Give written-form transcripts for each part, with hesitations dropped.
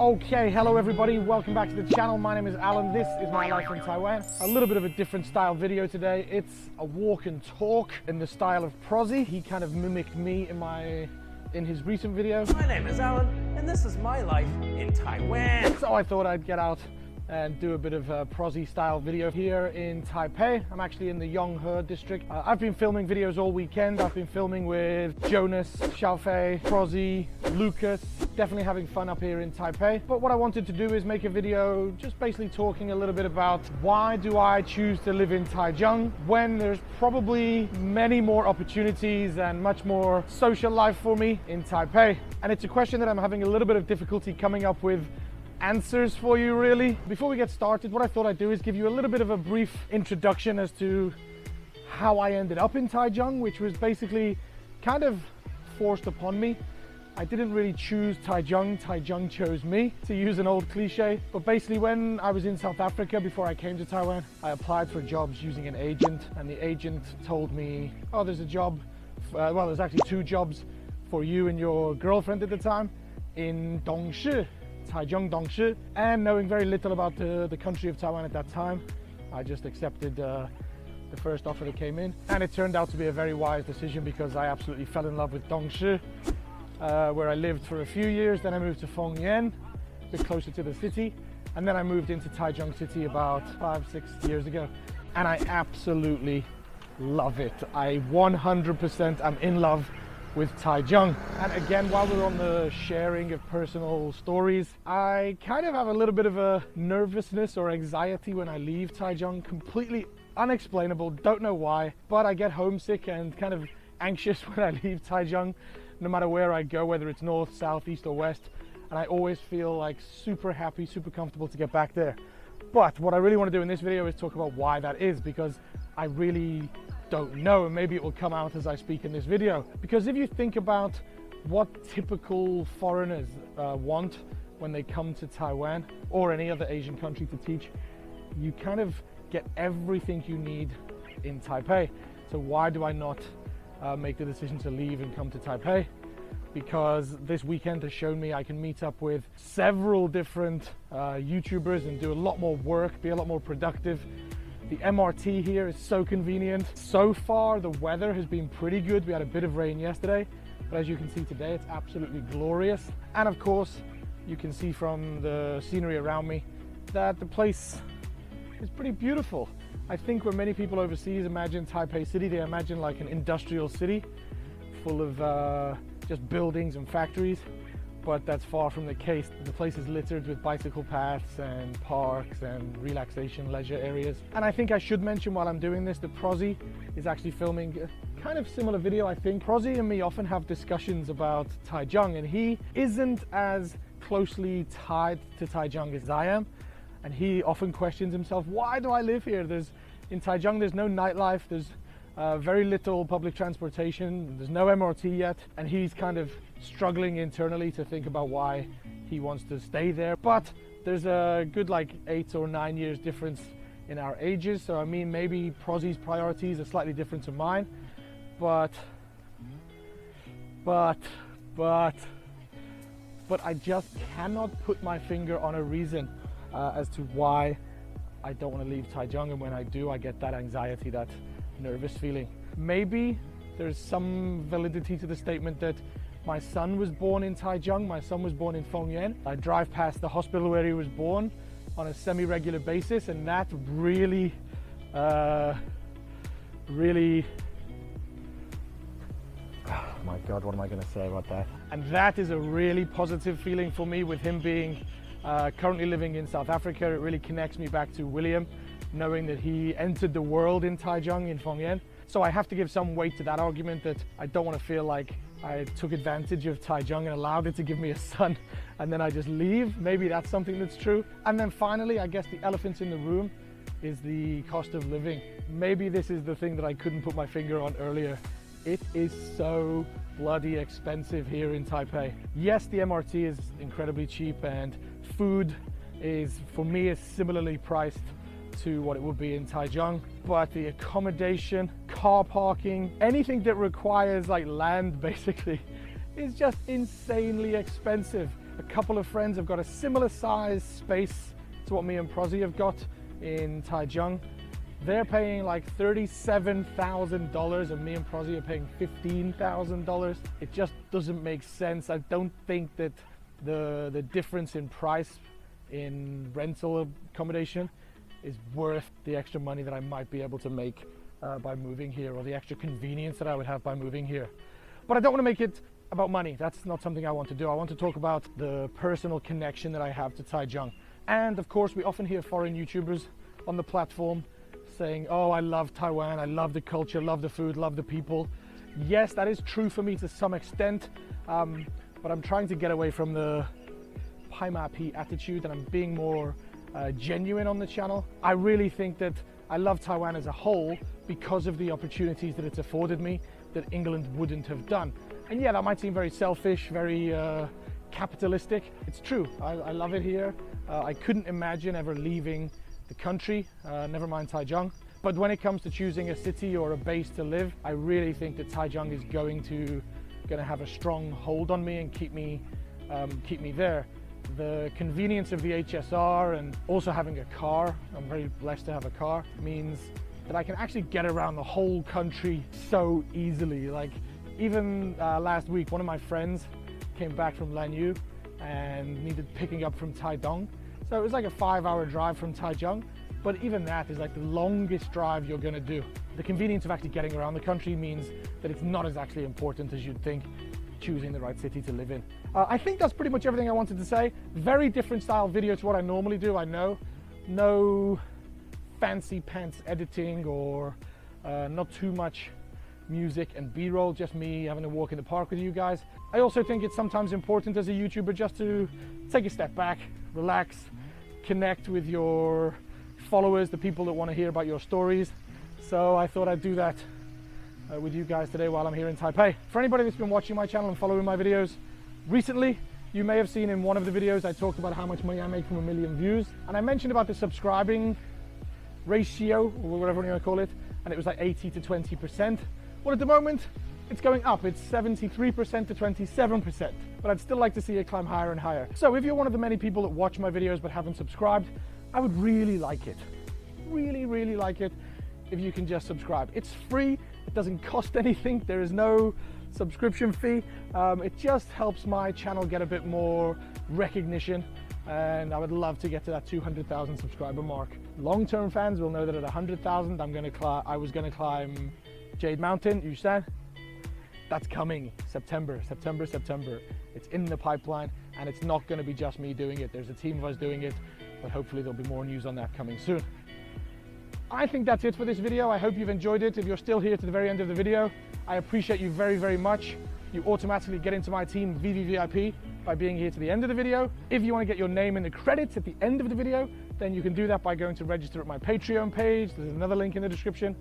Okay, hello everybody, welcome back to the channel. My name is Alan, this is my life in Taiwan. A little bit of a different style video today. It's a walk and talk in the style of Prozzie. He kind of mimicked me in his recent video. My name is Alan, and this is my life in Taiwan. So I thought I'd get out and do a bit of a Prozzie style video here in Taipei. I'm actually in the Yonghe district. I've been filming videos all weekend. I've been filming with Jonas, Xiaofei, Prozzie, Lucas. Definitely having fun up here in Taipei. But what I wanted to do is make a video just basically talking a little bit about why do I choose to live in Taichung when there's probably many more opportunities and much more social life for me in Taipei. And it's a question that I'm having a little bit of difficulty coming up with answers for you, really. Before we get started, what I thought I'd do is give you a little bit of a brief introduction as to how I ended up in Taichung, which was basically kind of forced upon me. I didn't really choose Taichung, Taichung chose me, to use an old cliche. But basically when I was in South Africa before I came to Taiwan, I applied for jobs using an agent, and the agent told me, oh, there's a job, well, there's actually two jobs for you and your girlfriend at the time in Dongshi, Taichung Dongshi. And knowing very little about the country of Taiwan at that time, I just accepted the first offer that came in. And it turned out to be a very wise decision because I absolutely fell in love with Dongshi, where I lived for a few years. Then I moved to Fengyan, a bit closer to the city. And then I moved into Taichung City about 5-6 years ago. And I absolutely love it. I 100% am in love with Taichung. And again, while we're on the sharing of personal stories, I kind of have a little bit of a nervousness or anxiety when I leave Taichung. Completely unexplainable, don't know why, but I get homesick and kind of anxious when I leave Taichung, no matter where I go, whether it's north, south, east or west. And I always feel like super happy, super comfortable to get back there. But what I really want to do in this video is talk about why that is, because I really don't know, and maybe it will come out as I speak in this video. Because if you think about what typical foreigners want when they come to Taiwan or any other Asian country to teach, you kind of get everything you need in Taipei. So why do I not make the decision to leave and come to Taipei? Because this weekend has shown me I can meet up with several different YouTubers and do a lot more work, be a lot more productive. The MRT here is so convenient. So far, the weather has been pretty good. We had a bit of rain yesterday, but as you can see today, it's absolutely glorious. And of course, you can see from the scenery around me that the place is pretty beautiful. I think when many people overseas imagine Taipei City, they imagine like an industrial city full of just buildings and factories. But that's far from the case. The place is littered with bicycle paths and parks and relaxation leisure areas. And I think I should mention while I'm doing this that Prozzie is actually filming a kind of similar video, I think. Prozzie and me often have discussions about Taichung, and he isn't as closely tied to Taichung as I am. And he often questions himself, why do I live here? In Taichung, there's no nightlife, there's very little public transportation, there's no MRT yet, and he's kind of struggling internally to think about why he wants to stay there. But there's a good like 8 or 9 years difference in our ages, so I mean maybe Prozzie's priorities are slightly different to mine, but I just cannot put my finger on a reason as to why I don't want to leave Taichung, and when I do, I get that anxiety, that nervous feeling. Maybe there's some validity to the statement that my son was born in Taichung, my son was born in Fengyan. I drive past the hospital where he was born on a semi-regular basis, and that really, oh my God, what am I going to say about that? And that is a really positive feeling for me with him being currently living in South Africa. It really connects me back to William, knowing that he entered the world in Taichung, in Fengyan. So I have to give some weight to that argument, that I don't want to feel like I took advantage of Taichung and allowed it to give me a son and then I just leave. Maybe that's something that's true. And then finally, I guess the elephant in the room is the cost of living. Maybe this is the thing that I couldn't put my finger on earlier. It is so bloody expensive here in Taipei. Yes, the MRT is incredibly cheap and food is, for me, is similarly priced to what it would be in Taichung, but the accommodation, car parking, anything that requires like land basically is just insanely expensive. a couple of friends have got a similar size space to what me and Prozzie have got in Taichung. They're paying like $37,000 and me and Prozzie are paying $15,000. It just doesn't make sense. I don't think that the difference in price in rental accommodation is worth the extra money that I might be able to make by moving here, or the extra convenience that I would have by moving here. But I don't want to make it about money. That's not something I want to do. I want to talk about the personal connection that I have to Taichung. And of course, we often hear foreign YouTubers on the platform saying, oh, I love Taiwan, I love the culture, love the food, love the people. Yes, that is true for me to some extent, but I'm trying to get away from the Paimapi attitude, and I'm being more genuine on the channel. I really think that I love Taiwan as a whole because of the opportunities that it's afforded me that England wouldn't have done. And yeah, that might seem very selfish, very capitalistic. It's true, I love it here. I couldn't imagine ever leaving the country, never mind Taichung. But when it comes to choosing a city or a base to live, I really think that Taichung is going to have a strong hold on me and keep me there. The convenience of the HSR and also having a car, I'm very blessed to have a car, means that I can actually get around the whole country so easily. Like even last week, one of my friends came back from Lanyu and needed picking up from Taidong. So it was like a 5-hour drive from Taichung, but even that is like the longest drive you're gonna do. The convenience of actually getting around the country means that it's not as actually important as you'd think, choosing the right city to live in. I think that's pretty much everything I wanted to say. Very different style video to what I normally do, I know. No fancy pants editing or not too much music and B-roll, just me having a walk in the park with you guys. I also think it's sometimes important as a YouTuber just to take a step back, relax, connect with your followers, the people that want to hear about your stories. So I thought I'd do that with you guys today while I'm here in Taipei. For anybody that's been watching my channel and following my videos recently, you may have seen in one of the videos I talked about how much money I make from 1 million views, and I mentioned about the subscribing ratio, or whatever you want to call it, and it was like 80 to 20%. Well, at the moment it's going up. It's 73% to 27%, but I'd still like to see it climb higher and higher. So if you're one of the many people that watch my videos but haven't subscribed, I would really like it, really like it if you can just subscribe. It's free, it doesn't cost anything, there is no subscription fee. It just helps my channel get a bit more recognition, and I would love to get to that 200,000 subscriber mark. Long-term fans will know that at 100,000 I was gonna climb Jade Mountain, Yushan. That's coming, September. It's in the pipeline, and it's not gonna be just me doing it. There's a team of us doing it, but hopefully there'll be more news on that coming soon. I think that's it for this video. I hope you've enjoyed it. If you're still here to the very end of the video, I appreciate you very much. You automatically get into my team VVVIP by being here to the end of the video. If you want to get your name in the credits at the end of the video, then you can do that by going to register at my Patreon page. There's another link in the description.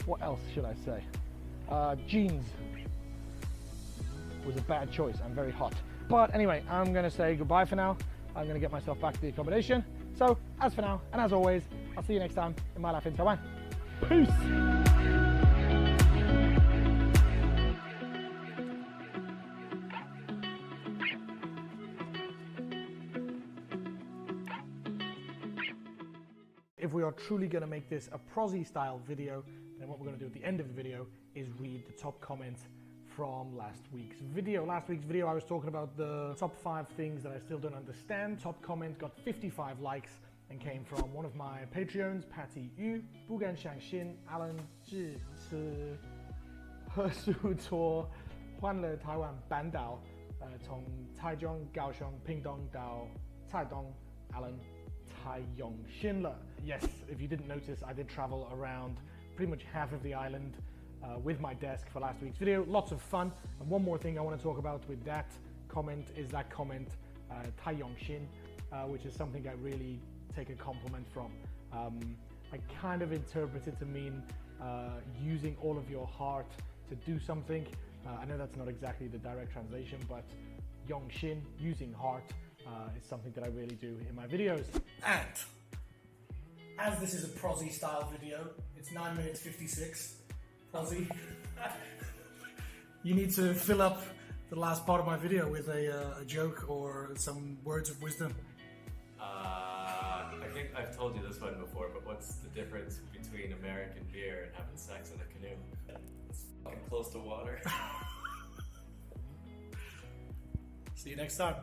What else should I say? Jeans was a bad choice. I'm very hot. But anyway, I'm gonna say goodbye for now. I'm gonna get myself back to the accommodation. So, as for now, and as always, I'll see you next time in my life in Taiwan. Peace! If we are truly going to make this a Prozzie style video, then what we're going to do at the end of the video is read the top comments from last week's video. Last week's video I was talking about the top 5 things that I still don't understand. Top comment got 55 likes and came from one of my Patreons, Patty Yu, Bugan Shangxin, Alan Zhi Ci, He Su Tuo, 欢乐台湾半岛，从 Taichung, Kaohsiung, Pingdong 到 Taidong, Alan Taiyong了. Yes, if you didn't notice, I did travel around pretty much half of the island with my desk for last week's video. Lots of fun. And one more thing I want to talk about with that comment is that comment, Taiyong, which is something I really take a compliment from. I kind of interpret it to mean using all of your heart to do something. I know that's not exactly the direct translation, but Yongxin, using heart, is something that I really do in my videos. And as this is a Prozzie style video, it's 9 minutes 56. Prozzie, you need to fill up the last part of my video with a joke or some words of wisdom. I think I've told you this one before, but what's the difference between American beer and having sex in a canoe? It's fucking close to water. See you next time.